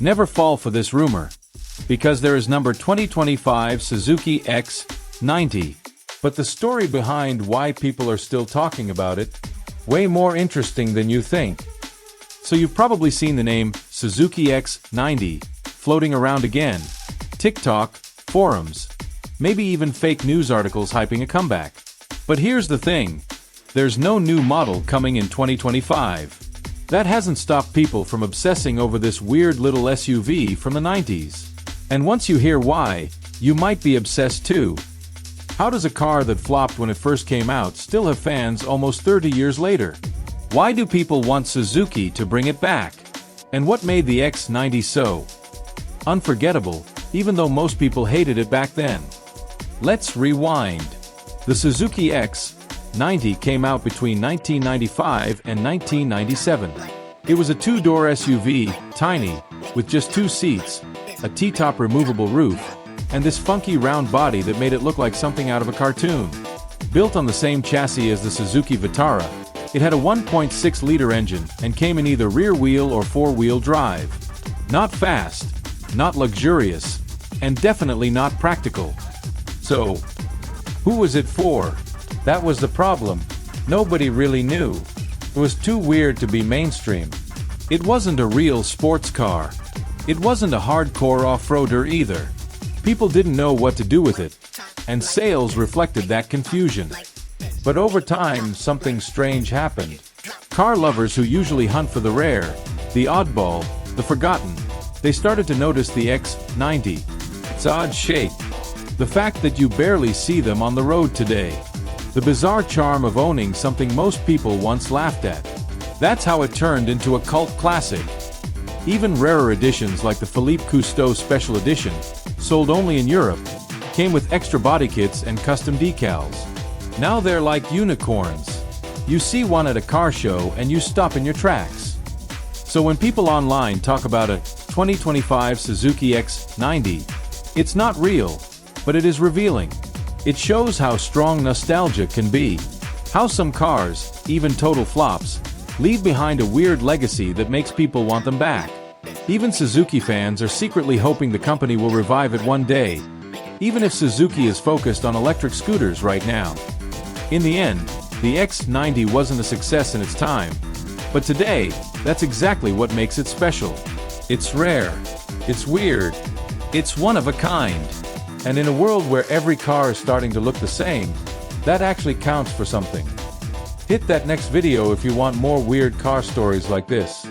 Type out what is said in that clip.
Never fall for this rumor, because there is number 2025 Suzuki X-90. But the story behind why people are still talking about it, way more interesting than you think. So you've probably seen the name Suzuki X-90 floating around again. TikTok, forums, maybe even fake news articles hyping a comeback. But here's the thing, there's no new model coming in 2025. That hasn't stopped people from obsessing over this weird little SUV from the 90s. And once you hear why, you might be obsessed too. How does a car that flopped when it first came out still have fans almost 30 years later? Why do people want Suzuki to bring it back? And what made the X-90 so unforgettable, even though most people hated it back then? Let's rewind. The Suzuki X-90 came out between 1995 and 1997. It was a two-door SUV, tiny, with just 2 seats, a T-top removable roof, and this funky round body that made it look like something out of a cartoon. Built on the same chassis as the Suzuki Vitara, it had a 1.6-liter engine and came in either rear-wheel or four-wheel drive. Not fast, not luxurious, and definitely not practical. So, who was it for? That was the problem. Nobody really knew. It was too weird to be mainstream. It wasn't a real sports car. It wasn't a hardcore off-roader either. People didn't know what to do with it, and sales reflected that confusion. But over time, something strange happened. Car lovers who usually hunt for the rare, the oddball, the forgotten, they started to notice the X-90. Its odd shape. The fact that you barely see them on the road today. The bizarre charm of owning something most people once laughed at. That's how it turned into a cult classic. Even rarer editions like the Philippe Cousteau Special Edition, sold only in Europe, came with extra body kits and custom decals. Now they're like unicorns. You see one at a car show and you stop in your tracks. So when people online talk about a 2025 Suzuki X-90, it's not real, but it is revealing. It shows how strong nostalgia can be. How some cars, even total flops, leave behind a weird legacy that makes people want them back. Even Suzuki fans are secretly hoping the company will revive it one day, even if Suzuki is focused on electric scooters right now. In the end, the X-90 wasn't a success in its time, but today, that's exactly what makes it special. It's rare, it's weird, it's one of a kind. And in a world where every car is starting to look the same, that actually counts for something. Hit that next video if you want more weird car stories like this.